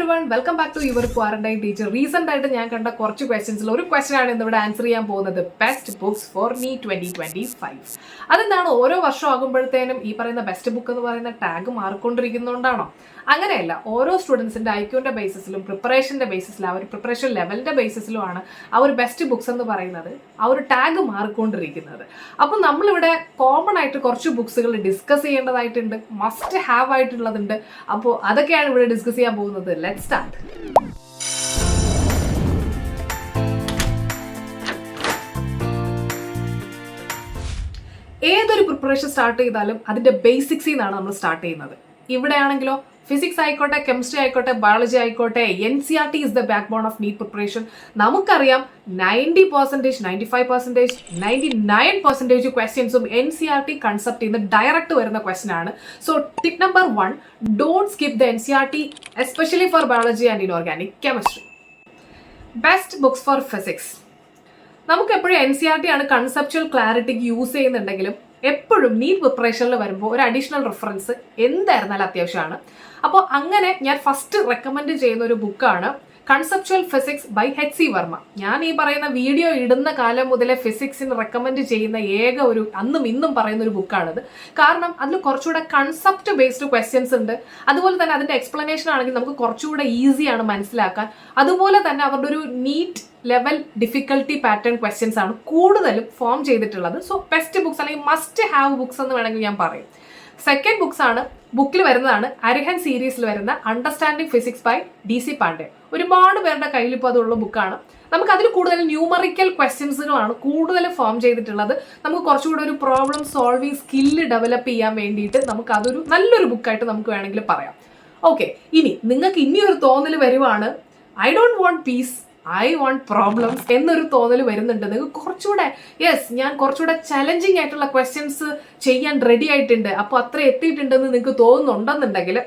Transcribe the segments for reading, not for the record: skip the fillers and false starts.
Everyone, welcome back to your quarantine teacher. Recent ആയിട്ട് ഞാൻ കണ്ട കുറച്ച് ക്വസ്റ്റ്യൻസിൽ ഒരു ക്വസ്റ്റ്യൻ ആണ് ഇന്നിവിടെ ആൻസർ ചെയ്യാൻ പോകുന്നത്. Best books for NEET 2025. അതെന്താണ്, ഓരോ വർഷം ആകുമ്പോഴത്തേനും ഈ പറയുന്ന ബെസ്റ്റ് ബുക്ക് എന്ന് പറയുന്ന ടാഗ് മാറിക്കൊണ്ടിരിക്കുന്നതുകൊണ്ടാണോ? അങ്ങനെയല്ല, ഓരോ സ്റ്റുഡൻസിന്റെ ഐക്യൂന്റെ ബേസിസിലും പ്രിപ്പറേഷന്റെ ബേസിസിലും ആ ഒരു പ്രിപ്പറേഷൻ ലെവലിന്റെ ബേസിസിലുമാണ് ആ ഒരു ബെസ്റ്റ് ബുക്സ് എന്ന് പറയുന്നത് ആ ഒരു ടാഗ് മാറിക്കൊണ്ടിരിക്കുന്നത്. അപ്പം നമ്മളിവിടെ കോമൺ ആയിട്ട് കുറച്ച് ബുക്സുകൾ ഡിസ്കസ് ചെയ്യേണ്ടതായിട്ടുണ്ട്, മസ്റ്റ് ഹാവ് ആയിട്ടുള്ളതുണ്ട്. അപ്പോൾ അതൊക്കെയാണ് ഇവിടെ ഡിസ്കസ് ചെയ്യാൻ പോകുന്നത്. Let's start. ഏതൊരു പ്രിപ്പറേഷൻ സ്റ്റാർട്ട് ചെയ്താലും അതിന്റെ ബേസിക്സിൽ നിന്നാണ് നമ്മൾ സ്റ്റാർട്ട് ചെയ്യുന്നത്. ഇവിടെയാണെങ്കിലോ ഫിസിക്സ് ആയിക്കോട്ടെ, കെമിസ്ട്രി ആയിക്കോട്ടെ, ബയോളജി ആയിക്കോട്ടെ, NCERT is the backbone of NEET preparation. നമുക്കറിയാം 90%, 95%, 99% ക്വസ്റ്റ്യൻസും NCERT കൺസെപ്റ്റ് ചെയ്യുന്ന ഡയറക്റ്റ് വരുന്ന ക്വസ്റ്റ്യൻ ആണ്. So tip number 1, don't skip the NCERT especially for biology and inorganic chemistry. Best books four physics. നമുക്ക് എപ്പോഴും NCERT ആണ് conceptual ക്ലാരിറ്റിക്ക് use ചെയ്യുന്നുണ്ടെങ്കിലും എപ്പോഴും നീറ്റ് പ്രിപ്പറേഷനിൽ വരുമ്പോൾ ഒരു അഡീഷണൽ റെഫറൻസ് എന്തായിരുന്നാലും അത്യാവശ്യമാണ്. അപ്പോൾ അങ്ങനെ ഞാൻ ഫസ്റ്റ് റെക്കമെൻഡ് ചെയ്യുന്ന ഒരു ബുക്കാണ് conceptual physics by HC Verma. ഞാൻ ഈ പറയുന്ന വീഡിയോ ഇടുന്ന കാലം മുതലേ ഫിസിക്സിന് റെക്കമെൻഡ് ചെയ്യുന്ന ഏക ഒരു അന്നും ഇന്നും പറയുന്ന ഒരു ബുക്കാണിത്. കാരണം അതിൽ കുറച്ചുകൂടെ കൺസെപ്റ്റ് ബേസ്ഡ് ക്വസ്റ്റ്യൻസ് ഉണ്ട്. അതുപോലെ തന്നെ അതിന്റെ എക്സ്പ്ലനേഷൻ ആണെങ്കിൽ നമുക്ക് കുറച്ചുകൂടെ ഈസിയാണ് മനസ്സിലാക്കാൻ. അതുപോലെ തന്നെ അവരുടെ ഒരു NEET level difficulty pattern questions ആണ് കൂടുതലും ഫോം ചെയ്തിട്ടുള്ളത്. സോ ബെസ്റ്റ് ബുക്സ് അല്ലെങ്കിൽ മസ്റ്റ് ഹാവ് ബുക്സ് എന്ന് വേണമെങ്കിൽ ഞാൻ പറയും. സെക്കൻഡ് ബുക്സ് ആണ്, ബുക്കിൽ വരുന്നതാണ് അരിഹൻ സീരീസിൽ വരുന്ന understanding physics by DC Pandey. ഒരുപാട് പേരുടെ കയ്യിൽ ഇപ്പോൾ അതുള്ള ബുക്കാണ്. നമുക്ക് അതിൽ കൂടുതൽ ന്യൂമറിക്കൽ ക്വസ്റ്റ്യൻസുകളാണ് കൂടുതൽ ഫോം ചെയ്തിട്ടുള്ളത്. നമുക്ക് കുറച്ചുകൂടെ ഒരു പ്രോബ്ലം സോൾവിങ് സ്കില്ല് ഡെവലപ്പ് ചെയ്യാൻ വേണ്ടിയിട്ട് നമുക്ക് അതൊരു നല്ലൊരു ബുക്കായിട്ട് നമുക്ക് വേണമെങ്കിൽ പറയാം. ഓക്കെ, ഇനി നിങ്ങൾക്ക് ഇനിയൊരു തോന്നൽ വരുവാണ്, I don't want peace, I want problems എന്നൊരു തോന്നൽ വരുന്നുണ്ട്. നിങ്ങൾക്ക് കുറച്ചുകൂടെ ഞാൻ കുറച്ചുകൂടെ ചലഞ്ചിങ് ആയിട്ടുള്ള ക്വസ്റ്റ്യൻസ് ചെയ്യാൻ റെഡി ആയിട്ടുണ്ട്, അപ്പോൾ അത്ര എത്തിയിട്ടുണ്ടെന്ന് നിങ്ങൾക്ക് തോന്നുന്നുണ്ടെന്നുണ്ടെങ്കിൽ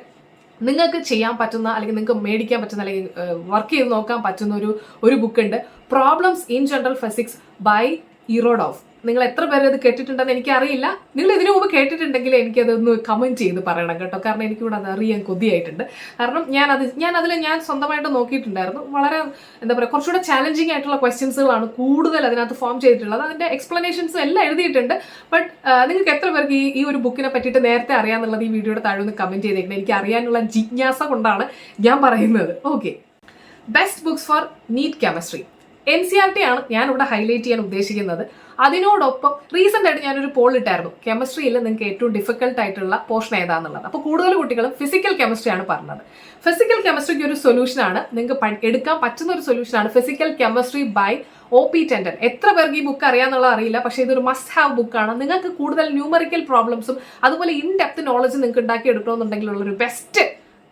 നിങ്ങൾക്ക് ചെയ്യാൻ പറ്റുന്ന അല്ലെങ്കിൽ നിങ്ങൾക്ക് മേടിക്കാൻ പറ്റുന്ന അല്ലെങ്കിൽ വർക്ക് ചെയ്ത് നോക്കാൻ പറ്റുന്ന ഒരു ബുക്ക് ഉണ്ട്, problems in general physics by Irodov. നിങ്ങൾ എത്ര പേര് ഇത് കേട്ടിട്ടുണ്ടെന്ന് എനിക്കറിയില്ല. നിങ്ങൾ ഇതിനു മുമ്പ് കേട്ടിട്ടുണ്ടെങ്കിൽ എനിക്കതൊന്ന് കമന്റ് ചെയ്ത് പറയണം കേട്ടോ. കാരണം എനിക്കിവിടെ അത് അറിയാൻ കൊതിയായിട്ടുണ്ട്. കാരണം ഞാൻ സ്വന്തമായിട്ട് നോക്കിയിട്ടുണ്ടായിരുന്നു. വളരെ എന്താ പറയുക, കുറച്ചുകൂടെ ചാലഞ്ചിങ് ആയിട്ടുള്ള ക്വസ്റ്റ്യൻസുകളാണ് കൂടുതൽ അതിനകത്ത് ഫോം ചെയ്തിട്ടുള്ളത്. അതിന്റെ എക്സ്പ്ലനേഷൻസ് എല്ലാം എഴുതിയിട്ടുണ്ട്. ബട്ട് നിങ്ങൾക്ക് എത്ര പേർക്ക് ഈ ഒരു ബുക്കിനെ പറ്റിയിട്ട് നേരത്തെ അറിയാന്നുള്ളത് ഈ വീഡിയോയുടെ താഴെ ഒന്ന് കമന്റ് ചെയ്തേക്കണം. എനിക്ക് അറിയാനുള്ള ജിജ്ഞാസ കൊണ്ടാണ് ഞാൻ പറയുന്നത്. Okay, best books for NEET chemistry. NCERT ആണ് ഞാനിവിടെ ഹൈലൈറ്റ് ചെയ്യാൻ ഉദ്ദേശിക്കുന്നത്. അതിനോടൊപ്പം റീസെന്റ് ആയിട്ട് ഞാനൊരു പോൾ ഇട്ടായിരുന്നു, കെമിസ്ട്രിയിൽ നിങ്ങൾക്ക് ഏറ്റവും ഡിഫിക്കൽട്ട് ആയിട്ടുള്ള പോർഷൻ ഏതാന്നുള്ളത്. അപ്പോൾ കൂടുതൽ കുട്ടികളും ഫിസിക്കൽ കെമിസ്ട്രി ആണ് പറഞ്ഞത്. ഫിസിക്കൽ കെമിസ്ട്രിക്ക് ഒരു സൊല്യൂഷനാണ്, നിങ്ങൾക്ക് എടുക്കാൻ പറ്റുന്ന ഒരു സൊല്യൂഷനാണ് physical chemistry by OP Tandon. എത്ര പേർക്ക് ഈ ബുക്ക് അറിയാന്നുള്ളത് അറിയില്ല, പക്ഷേ ഇതൊരു മസ്റ്റ് ഹാവ് ബുക്കാണ്. നിങ്ങൾക്ക് കൂടുതൽ ന്യൂമറിക്കൽ പ്രോബ്ലംസും അതുപോലെ ഇൻ ഡെപ്ത് നോളജ് നിങ്ങൾക്ക് ഉണ്ടാക്കി എടുക്കണമെന്നുണ്ടെങ്കിലുള്ളൊരു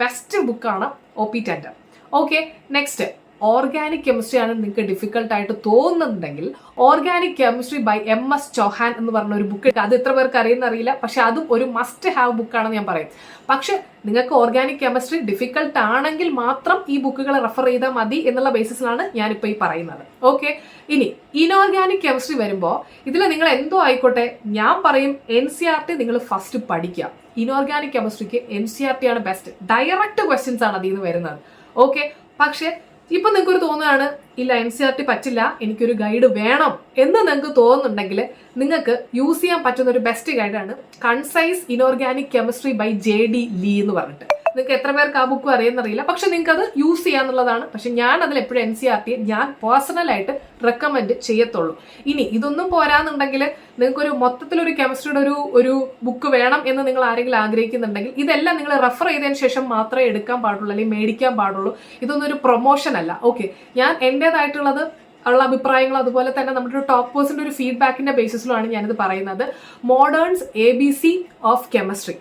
ബെസ്റ്റ് ബുക്കാണ് OP Tandon. Okay, next organic chemistry ആണ് നിങ്ങൾക്ക് ഡിഫിക്കൽട്ട് ആയിട്ട് തോന്നുന്നുണ്ടെങ്കിൽ organic chemistry by MS Chauhan എന്ന് പറഞ്ഞ ഒരു ബുക്ക്. അത് എത്ര പേർക്ക് അറിയുന്നറിയില്ല, പക്ഷെ അതും ഒരു മസ്റ്റ് ഹാവ് ബുക്കാണെന്ന് ഞാൻ പറയും. പക്ഷെ നിങ്ങൾക്ക് ഓർഗാനിക് കെമിസ്ട്രി ഡിഫിക്കൽട്ട് ആണെങ്കിൽ മാത്രം ഈ ബുക്കുകൾ റെഫർ ചെയ്താൽ മതി എന്നുള്ള ബേസിസിലാണ് ഞാനിപ്പോൾ ഈ പറയുന്നത്. ഓക്കെ, ഇനി ഇനോർഗാനിക് കെമിസ്ട്രി വരുമ്പോൾ ഇതിൽ നിങ്ങൾ എന്തോ ആയിക്കോട്ടെ, ഞാൻ പറയും NCERT നിങ്ങൾ ഫസ്റ്റ് പഠിക്കുക. ഇനോർഗാനിക് കെമിസ്ട്രിക്ക് NCERT ആണ് ബെസ്റ്റ്. ഡയറക്റ്റ് ക്വസ്റ്റ്യൻസ് ആണ് അതിൽ നിന്ന് വരുന്നത്. ഓക്കെ, പക്ഷെ ഇപ്പൊ നിങ്ങൾക്കൊരു തോന്നുകയാണ്, ഇല്ല NCERT പറ്റില്ല, എനിക്കൊരു ഗൈഡ് വേണം എന്ന് നിങ്ങൾക്ക് തോന്നുന്നുണ്ടെങ്കിൽ നിങ്ങൾക്ക് യൂസ് ചെയ്യാൻ പറ്റുന്ന ഒരു ബെസ്റ്റ് ഗൈഡാണ് concise inorganic chemistry by JD Lee എന്ന് പറഞ്ഞിട്ട്. നിങ്ങൾക്ക് എത്ര പേർക്ക് ആ ബുക്കും അറിയുന്നറിയില്ല, പക്ഷെ നിങ്ങൾക്ക് അത് യൂസ് ചെയ്യാന്നുള്ളതാണ്. പക്ഷെ ഞാൻ അതിൽ എപ്പോഴും NCERT ഞാൻ പേഴ്സണലായിട്ട് റെക്കമെൻഡ് ചെയ്യത്തുള്ളൂ. ഇനി ഇതൊന്നും പോരാന്നുണ്ടെങ്കിൽ നിങ്ങൾക്കൊരു മൊത്തത്തിലൊരു കെമിസ്ട്രിയുടെ ഒരു ബുക്ക് വേണം എന്ന് നിങ്ങൾ ആരെങ്കിലും ആഗ്രഹിക്കുന്നുണ്ടെങ്കിൽ ഇതെല്ലാം നിങ്ങൾ റെഫർ ചെയ്തതിന് ശേഷം മാത്രമേ എടുക്കാൻ പാടുള്ളൂ അല്ലെങ്കിൽ മേടിക്കാൻ പാടുള്ളൂ. ഇതൊന്നും ഒരു പ്രൊമോഷൻ അല്ല. ഓക്കെ, ഞാൻ എൻ്റേതായിട്ടുള്ളത് ഉള്ള അഭിപ്രായങ്ങൾ അതുപോലെ തന്നെ നമ്മുടെ ഒരു ടോപ്പേഴ്സിന്റെ ഒരു ഫീഡ്ബാക്കിന്റെ ബേസിസിലുമാണ് ഞാനിത് പറയുന്നത്. Moderns ABC of chemistry.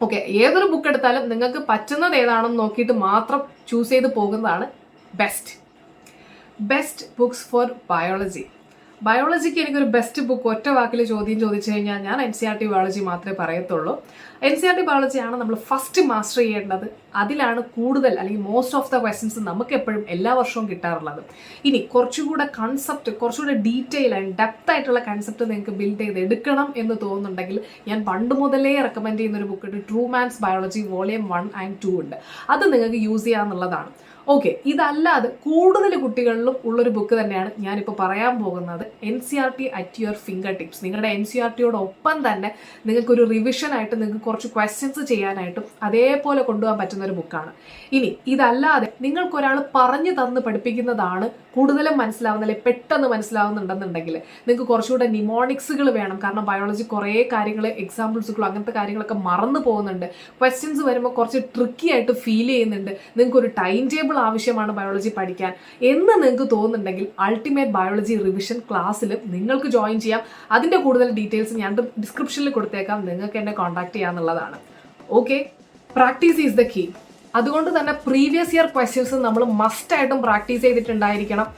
Okay, ഏതൊരു ബുക്ക് എടുത്താലും നിങ്ങൾക്ക് പറ്റുന്നത് ഏതാണെന്ന് നോക്കിയിട്ട് മാത്രം ചൂസ് ചെയ്ത് പോകുന്നതാണ് ബെസ്റ്റ് ബുക്സ് ഫോർ ബയോളജി. ബയോളജിക്ക് എനിക്കൊരു ബെസ്റ്റ് ബുക്ക് ഒറ്റ വാക്കിൽ ചോദ്യം ചോദിച്ചു കഴിഞ്ഞാൽ ഞാൻ NCERT ബയോളജി മാത്രമേ പറയത്തുള്ളൂ. NCERT ബയോളജിയാണ് നമ്മൾ ഫസ്റ്റ് മാസ്റ്റർ ചെയ്യേണ്ടത്. അതിലാണ് കൂടുതൽ അല്ലെങ്കിൽ മോസ്റ്റ് ഓഫ് ദ ക്വസ്റ്റ്യൻസ് നമുക്ക് എപ്പോഴും എല്ലാ വർഷവും കിട്ടാറുള്ളത്. ഇനി കുറച്ചുകൂടെ കൺസെപ്റ്റ്, കുറച്ചുകൂടെ ഡീറ്റെയിൽ ആൻഡ് ഡെപ്ത് ആയിട്ടുള്ള കൺസെപ്റ്റ് നിങ്ങൾക്ക് ബിൽഡ് ചെയ്ത് എടുക്കണം എന്ന് തോന്നുന്നുണ്ടെങ്കിൽ ഞാൻ പണ്ട് മുതലേ റെക്കമെൻഡ് ചെയ്യുന്ന ഒരു ബുക്ക് ഉണ്ട്. True man's biology volume 1 and 2 ഉണ്ട്. അത് നിങ്ങൾക്ക് യൂസ് ചെയ്യാമെന്നുള്ളതാണ്. ഓക്കെ, ഇതല്ലാതെ കൂടുതൽ കുട്ടികളിലും ഉള്ളൊരു ബുക്ക് തന്നെയാണ് ഞാനിപ്പോൾ പറയാൻ പോകുന്നത്. NCERT at your finger tips. നിങ്ങളുടെ NCERTയോടൊപ്പം തന്നെ നിങ്ങൾക്കൊരു റിവിഷനായിട്ട് നിങ്ങൾക്ക് കുറച്ച് ക്വസ്റ്റ്യൻസ് ചെയ്യാനായിട്ടും അതേപോലെ കൊണ്ടുപോകാൻ പറ്റുന്ന ഒരു ബുക്കാണ്. ഇനി ഇതല്ലാതെ നിങ്ങൾക്കൊരാൾ പറഞ്ഞു തന്ന് പഠിപ്പിക്കുന്നതാണ് കൂടുതലും മനസ്സിലാവുന്നില്ല, പെട്ടെന്ന് മനസ്സിലാവുന്നുണ്ടെന്നുണ്ടെങ്കിൽ നിങ്ങൾക്ക് കുറച്ചുകൂടെ നിമോണിക്സുകൾ വേണം. കാരണം ബയോളജി കുറേ കാര്യങ്ങൾ, എക്സാമ്പിൾസുകളും അങ്ങനത്തെ കാര്യങ്ങളൊക്കെ മറന്നു പോകുന്നുണ്ട്. ക്വസ്റ്റ്യൻസ് വരുമ്പോൾ കുറച്ച് ട്രിക്കി ആയിട്ട് ഫീൽ ചെയ്യുന്നുണ്ട്. നിങ്ങൾക്കൊരു ടൈം ടേബിൾ ആവശ്യമാണ് ബയോളജി പഠിക്കാൻ എന്ന് നിങ്ങൾക്ക് തോന്നുന്നുണ്ടെങ്കിൽ അൾട്ടിമേറ്റ് ബയോളജി റിവിഷൻ ക്ലാസ്സിൽ നിങ്ങൾക്ക് ജോയിൻ ചെയ്യാം. അതിൻ്റെ കൂടുതൽ ഡീറ്റെയിൽസ് ഞാൻ ഡിസ്ക്രിപ്ഷനിൽ കൊടുത്തേക്കാം. നിങ്ങൾക്ക് എന്നെ കോൺടാക്ട് ചെയ്യാമെന്നുള്ളതാണ്. Okay, practice is the key. അതുകൊണ്ട് തന്നെ പ്രീവിയസ് ഇയർ ക്വസ്റ്റ്യൻസ് നമ്മൾ മസ്റ്റായിട്ടും പ്രാക്ടീസ് ചെയ്തിട്ടുണ്ടായിരിക്കണം.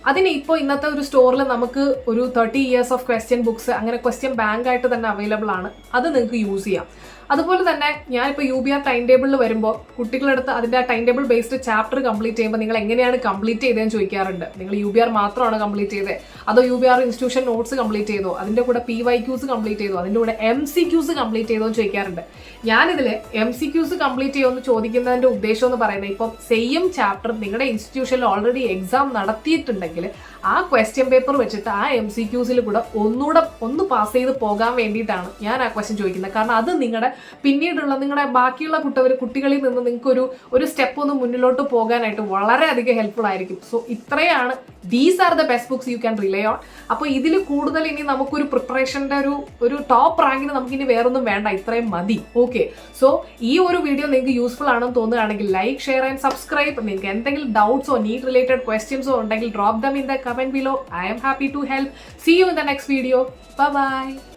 അതിന് ഇപ്പോൾ ഇന്നത്തെ ഒരു സ്റ്റോറിൽ നമുക്ക് ഒരു 30 years ഓഫ് ക്വസ്റ്റ്യൻ ബുക്സ് അങ്ങനെ ക്വസ്റ്റ്യൻ ബാങ്ക് ആയിട്ട് തന്നെ അവൈലബിൾ ആണ്. അത് നിങ്ങൾക്ക് യൂസ് ചെയ്യാം. അതുപോലെ തന്നെ ഞാനിപ്പോൾ UBR ടൈം ടേബിളിൽ വരുമ്പോൾ കുട്ടികളെടുത്ത് അതിൻ്റെ ആ time table based chapter complete ചെയ്യുമ്പോൾ നിങ്ങൾ എങ്ങനെയാണ് കംപ്ലീറ്റ് ചെയ്തതെന്ന് ചോദിക്കാറുണ്ട്. നിങ്ങൾ UBR മാത്രമാണ് കംപ്ലീറ്റ് ചെയ്തത്, അതോ UBR ഇൻസ്റ്റിറ്റ്യൂഷൻ നോട്ട്സ് കംപ്ലീറ്റ് ചെയ്തോ, അതിൻ്റെ കൂടെ PYQs കംപ്ലീറ്റ് ചെയ്തോ, അതിൻ്റെ കൂടെ MCQs കംപ്ലീറ്റ് ചെയ്തോ എന്ന് ചോദിക്കാറുണ്ട്. ഞാനിതിൽ MCQs കംപ്ലീറ്റ് ചെയ്യുമെന്ന് ചോദിക്കുന്നതിൻ്റെ ഉദ്ദേശം എന്ന് പറയുന്നത്, ഇപ്പം സെയിം ചാപ്റ്റർ നിങ്ങളുടെ ഇൻസ്റ്റിറ്റ്യൂഷനിൽ ഓൾറെഡി എക്സാം നടത്തിയിട്ടുണ്ടെങ്കിൽ ആ ക്വസ്റ്റ്യൻ പേപ്പർ വെച്ചിട്ട് ആ MCQസിൽ കൂടെ ഒന്ന് പാസ് ചെയ്ത് പോകാൻ വേണ്ടിയിട്ടാണ് ഞാൻ ആ ക്വസ്റ്റ്യൻ ചോദിക്കുന്നത്. കാരണം അത് നിങ്ങളുടെ പിന്നീടുള്ള നിങ്ങളുടെ ബാക്കിയുള്ള കുട്ടികളിൽ നിന്ന് നിങ്ങൾക്ക് ഒരു സ്റ്റെപ്പ് ഒന്ന് മുന്നിലോട്ട് പോകാനായിട്ട് വളരെയധികം ഹെൽപ്ഫുൾ ആയിരിക്കും. സോ ഇത്രയാണ്, these are the best books you can relay on. അപ്പോൾ ഇതിൽ കൂടുതൽ ഇനി നമുക്കൊരു പ്രിപ്പറേഷൻ്റെ ഒരു ടോപ്പ് റാങ്കിന് നമുക്കിനി വേറൊന്നും വേണ്ട, ഇത്രയും മതി. ഓക്കെ, സോ ഈ ഒരു വീഡിയോ നിങ്ങൾക്ക് യൂസ്ഫുൾ ആണെന്ന് തോന്നുകയാണെങ്കിൽ ലൈക്ക്, ഷെയർ ആൻഡ് സബ്സ്ക്രൈബ്. നിങ്ങൾക്ക് എന്തെങ്കിലും ഡൗട്ട്സോ നീറ്റ് റിലേറ്റഡ് ക്വസ്റ്റ്യൻസോ ഉണ്ടെങ്കിൽ drop them in the comment below. I am happy to help. See you in the next video. Bye bye.